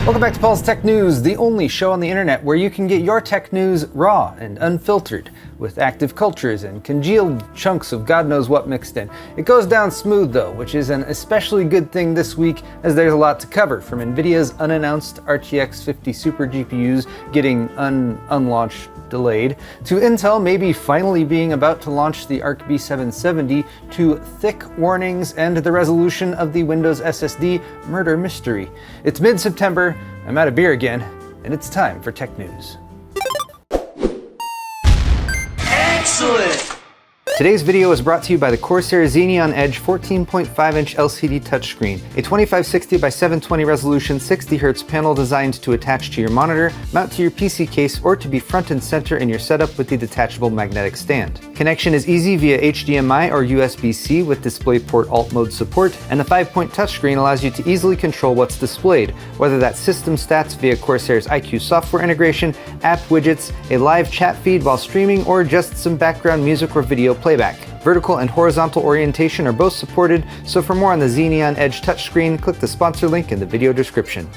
Welcome back to Paul's Tech News, the only show on the internet where you can get your tech news raw and unfiltered, with active cultures and congealed chunks of God knows what mixed in. It goes down smooth though, which is an especially good thing this week as there's a lot to cover, from NVIDIA's unannounced RTX 50 Super GPUs getting unlaunched, delayed, to Intel maybe finally being about to launch the Arc B770, to Thicc warnings and the resolution of the Windows SSD murder mystery. It's mid-September, I'm out of beer again, and it's time for Tech News. Excellent! Today's video is brought to you by the Corsair Xeneon Edge 14.5-inch LCD touchscreen, a 2560 by 720 resolution 60Hz panel designed to attach to your monitor, mount to your PC case, or to be front and center in your setup with the detachable magnetic stand. Connection is easy via HDMI or USB-C with DisplayPort Alt mode support, and the 5-point touchscreen allows you to easily control what's displayed, whether that's system stats via Corsair's iQ software integration, app widgets, a live chat feed while streaming, or just some background music or video playback. Vertical and horizontal orientation are both supported, so for more on the Xeneon Edge touchscreen, click the sponsor link in the video description.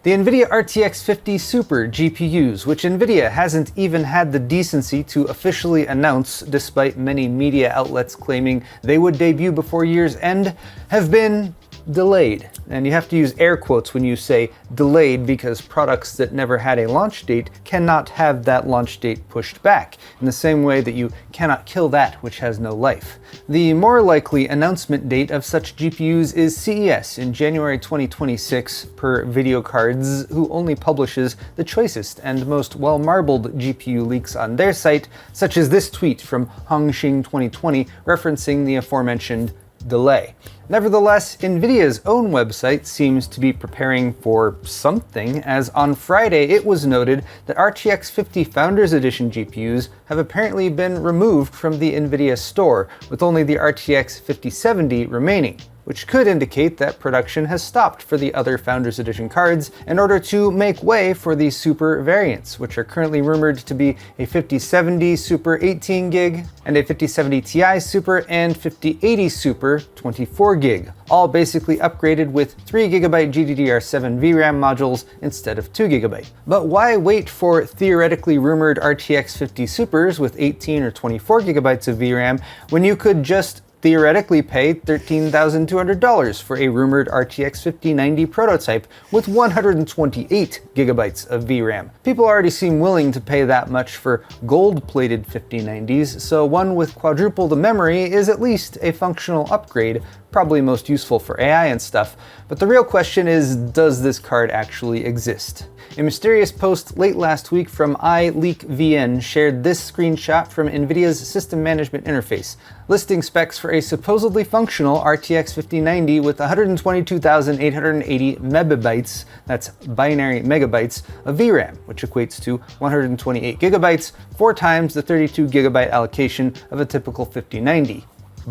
The NVIDIA RTX 50 Super GPUs, which NVIDIA hasn't even had the decency to officially announce despite many media outlets claiming they would debut before year's end, have been delayed. And you have to use air quotes when you say delayed because products that never had a launch date cannot have that launch date pushed back, in the same way that you cannot kill that which has no life. The more likely announcement date of such GPUs is CES in January 2026 per VideoCardz, who only publishes the choicest and most well-marbled GPU leaks on their site, such as this tweet from Hongxing 2020 referencing the aforementioned delay. Nevertheless, NVIDIA's own website seems to be preparing for something, as on Friday it was noted that RTX 50 Founders Edition GPUs have apparently been removed from the NVIDIA store, with only the RTX 5070 remaining, which could indicate that production has stopped for the other Founders Edition cards in order to make way for the Super variants, which are currently rumored to be a 5070 Super 18GB and a 5070 Ti Super and 5080 Super 24GB, all basically upgraded with 3GB GDDR7 VRAM modules instead of 2GB. But why wait for theoretically rumored RTX 50 Supers with 18 or 24GB of VRAM when you could just theoretically pay $13,200 for a rumored RTX 5090 prototype with 128GB of VRAM. People already seem willing to pay that much for gold-plated 5090s, so one with quadruple the memory is at least a functional upgrade, probably most useful for AI and stuff. But the real question is, does this card actually exist? A mysterious post late last week from iLeakVN shared this screenshot from NVIDIA's system management interface, listing specs for a supposedly functional RTX 5090 with 122,880 megabytes, that's binary megabytes, of VRAM, which equates to 128GB, 4 times the 32GB allocation of a typical 5090.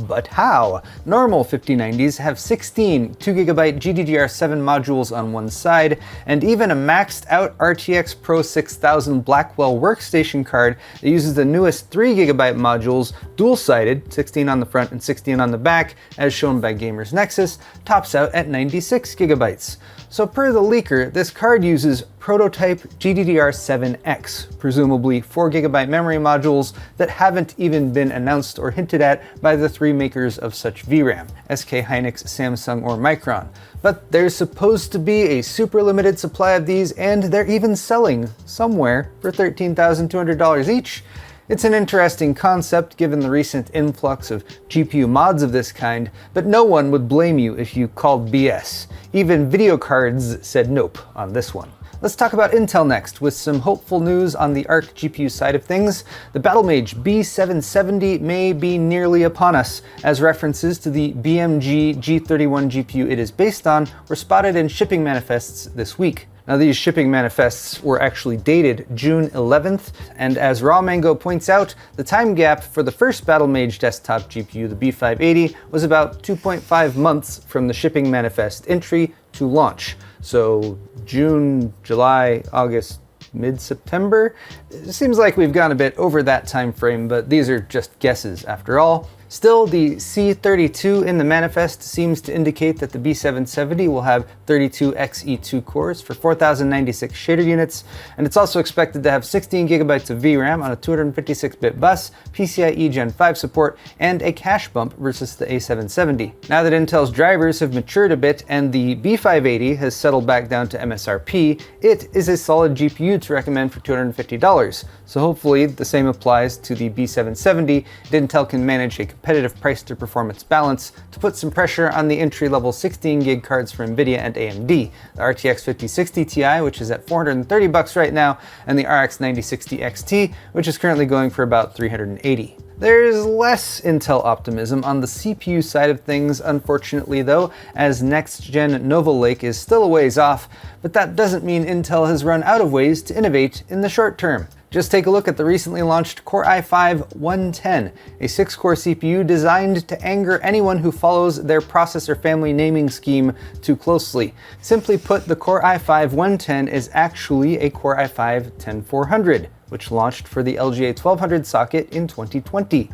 But how? Normal 5090s have 16 2GB GDDR7 modules on one side, and even a maxed out RTX Pro 6000 Blackwell workstation card that uses the newest 3GB modules, dual-sided, 16 on the front and 16 on the back, as shown by Gamers Nexus, tops out at 96GB. So per the leaker, this card uses prototype GDDR7X, presumably 4GB memory modules that haven't even been announced or hinted at by the three makers of such VRAM, SK Hynix, Samsung, or Micron. But there's supposed to be a super limited supply of these, and they're even selling somewhere for $13,200 each. It's an interesting concept given the recent influx of GPU mods of this kind, but no one would blame you if you called BS. Even VideoCardz said nope on this one. Let's talk about Intel next, with some hopeful news on the Arc GPU side of things. The Battlemage B770 may be nearly upon us, as references to the BMG G31 GPU it is based on were spotted in shipping manifests this week. Now, these shipping manifests were actually dated June 11th, and as RawMango points out, the time gap for the first Battlemage desktop GPU, the B580, was about 2.5 months from the shipping manifest entry to launch. So June, July, August, mid-September? It seems like we've gone a bit over that time frame, but these are just guesses after all. Still, the C32 in the manifest seems to indicate that the B770 will have 32Xe2 cores for 4096 shader units, and it's also expected to have 16 gigabytes of VRAM on a 256-bit bus, PCIe Gen 5 support, and a cache bump versus the A770. Now that Intel's drivers have matured a bit and the B580 has settled back down to MSRP, it is a solid GPU to recommend for $250. So hopefully the same applies to the B770, and Intel can manage a competitive price to performance balance to put some pressure on the entry-level 16 gig cards from NVIDIA and AMD, the RTX 5060 Ti, which is at $430 right now, and the RX 9060 XT, which is currently going for about $380. There's less Intel optimism on the CPU side of things, unfortunately though, as next-gen Nova Lake is still a ways off, but that doesn't mean Intel has run out of ways to innovate in the short term. Just take a look at the recently launched Core i5-110, a 6-core CPU designed to anger anyone who follows their processor family naming scheme too closely. Simply put, the Core i5-110 is actually a Core i5-10400, which launched for the LGA 1200 socket in 2020.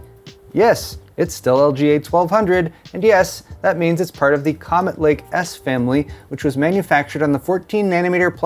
Yes, it's still LGA 1200, and yes, that means it's part of the Comet Lake S family, which was manufactured on the 14nm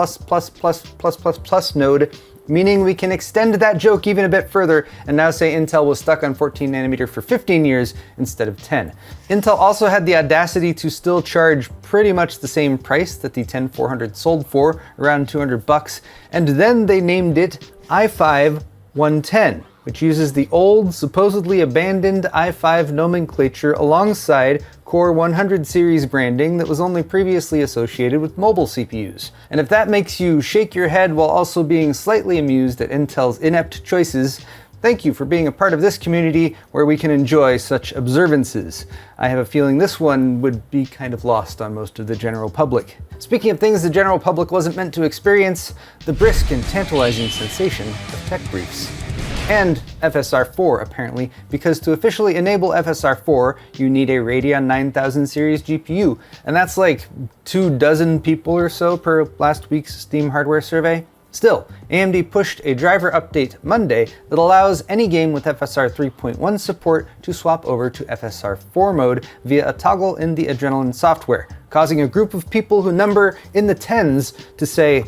plus node, meaning we can extend that joke even a bit further and now say Intel was stuck on 14nm for 15 years instead of 10. Intel also had the audacity to still charge pretty much the same price that the 10400 sold for, around $200, and then they named it i5-110, which uses the old, supposedly abandoned i5 nomenclature alongside Core 100 series branding that was only previously associated with mobile CPUs. And if that makes you shake your head while also being slightly amused at Intel's inept choices, thank you for being a part of this community where we can enjoy such observances. I have a feeling this one would be kind of lost on most of the general public. Speaking of things the general public wasn't meant to experience, the brisk and tantalizing sensation of tech briefs. And FSR4 apparently, because to officially enable FSR4, you need a Radeon 9000 series GPU, and that's like 24 people or so per last week's Steam hardware survey. Still, AMD pushed a driver update Monday that allows any game with FSR 3.1 support to swap over to FSR4 mode via a toggle in the Adrenalin software, causing a group of people who number in the tens to say,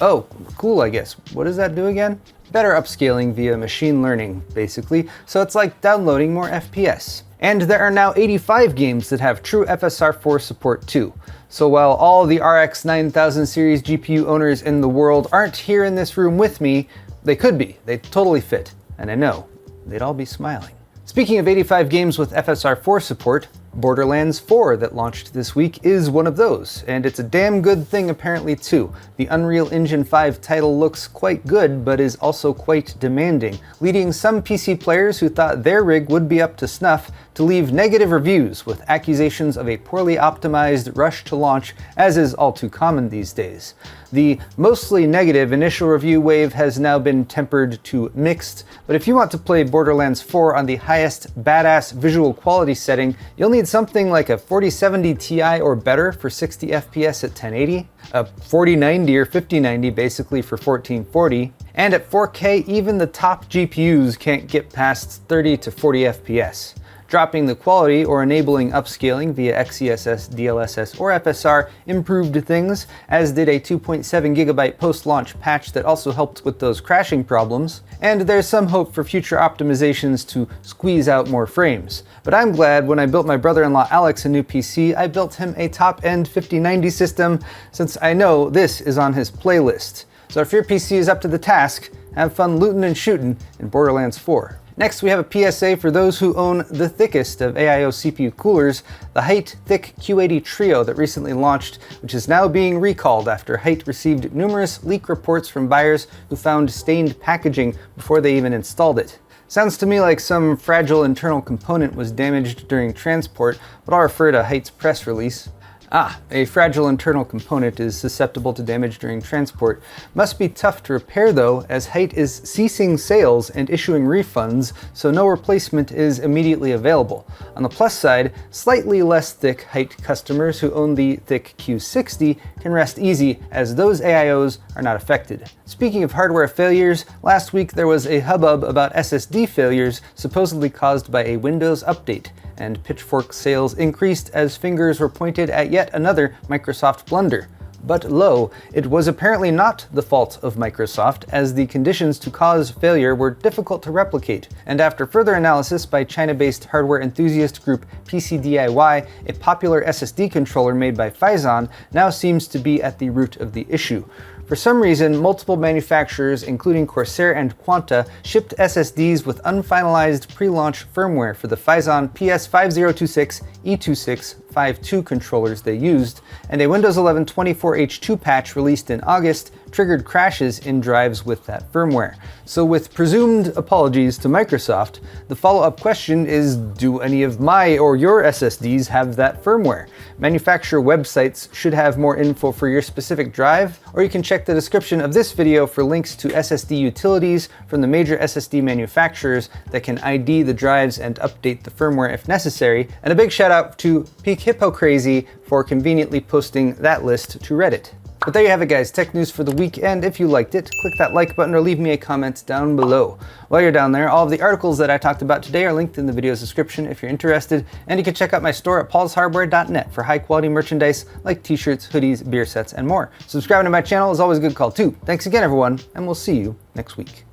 "Oh, cool, I guess. What does that do again?" Better upscaling via machine learning, basically, so it's like downloading more FPS. And there are now 85 games that have true FSR4 support too. So while all the RX 9000 series GPU owners in the world aren't here in this room with me, they could be. They totally fit. And I know, they'd all be smiling. Speaking of 85 games with FSR4 support, Borderlands 4 that launched this week is one of those, and it's a damn good thing apparently too. The Unreal Engine 5 title looks quite good, but is also quite demanding, leading some PC players who thought their rig would be up to snuff to leave negative reviews with accusations of a poorly optimized rush to launch, as is all too common these days. The mostly negative initial review wave has now been tempered to mixed, but if you want to play Borderlands 4 on the highest badass visual quality setting, you'll need something like a 4070 Ti or better for 60 FPS at 1080, a 4090 or 5090 basically for 1440, and at 4K even the top GPUs can't get past 30 to 40 FPS. Dropping the quality or enabling upscaling via XeSS, DLSS, or FSR improved things, as did a 2.7GB post-launch patch that also helped with those crashing problems, and there's some hope for future optimizations to squeeze out more frames. But I'm glad when I built my brother-in-law Alex a new PC, I built him a top-end 5090 system, since I know this is on his playlist. So if your PC is up to the task, have fun looting and shooting in Borderlands 4. Next, we have a PSA for those who own the thickest of AIO CPU coolers, the Hyte Thicc Q80 Trio that recently launched, which is now being recalled after Hyte received numerous leak reports from buyers who found stained packaging before they even installed it. Sounds to me like some fragile internal component was damaged during transport, but I'll refer to Hyte's press release. A fragile internal component is susceptible to damage during transport. Must be tough to repair though, as Hyte is ceasing sales and issuing refunds, so no replacement is immediately available. On the plus side, slightly less thick Hyte customers who own the Thicc Q80 can rest easy, as those AIOs are not affected. Speaking of hardware failures, last week there was a hubbub about SSD failures supposedly caused by a Windows update, and Pitchfork sales increased as fingers were pointed at yet another Microsoft blunder. But lo, it was apparently not the fault of Microsoft, as the conditions to cause failure were difficult to replicate, and after further analysis by China-based hardware enthusiast group PCDIY, a popular SSD controller made by Phison now seems to be at the root of the issue. For some reason, multiple manufacturers, including Corsair and Quanta, shipped SSDs with unfinalized pre-launch firmware for the Phison PS5026 E2652 controllers they used, and a Windows 11 24H2 patch released in August triggered crashes in drives with that firmware. So with presumed apologies to Microsoft, the follow-up question is, do any of my or your SSDs have that firmware? Manufacturer websites should have more info for your specific drive, or you can check the description of this video for links to SSD utilities from the major SSD manufacturers that can ID the drives and update the firmware if necessary. And a big shout out to PeakHippocrazy for conveniently posting that list to Reddit. But there you have it guys, tech news for the week, and if you liked it, click that like button or leave me a comment down below. While you're down there, all of the articles that I talked about today are linked in the video's description if you're interested, and you can check out my store at paulshardware.net for high quality merchandise like t-shirts, hoodies, beer sets, and more. Subscribing to my channel is always a good call too. Thanks again everyone, and we'll see you next week.